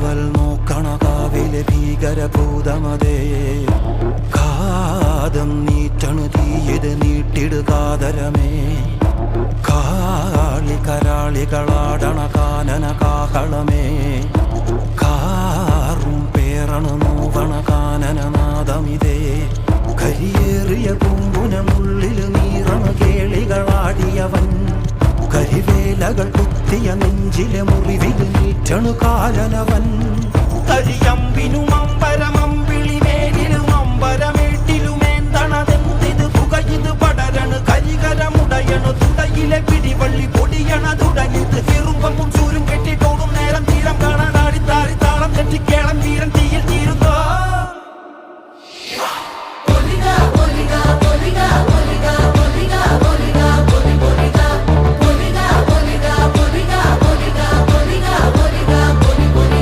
കാവൽ നോക്കണ കാവിലെ ഭീകരഭൂതമതേ കാതം നീറ്റണു തീയത് നീട്ടിടുകാതരമേ കാളി കരാളികളാടണ കാനന കാഹളമേ കാറും പേറണു നോവണ കാനനനാദമിതേ കരിയേറിയ പൂമ്പുനമുള്ളില് നീറണ കേളികളാടിയവൻ കരിവേലകൾ കുത്തിയ നെഞ്ചിലെ മുറിവില് നീറ്റണു കാലനവൻ കരിയമ്പിനും അമ്പരമമ്പിളി മേലിലും അമ്പരമേട്ടിലുമേന്തണതെന്തിത് പുകയിത് പടരണു കരികരമുടയണു തുടയിലെ പിടിവള്ളി പൊടിയണ തുടങ്ങിത് ചെറുമ്പും ചൂരും കെട്ടിട്ടോടും നേരം തീരം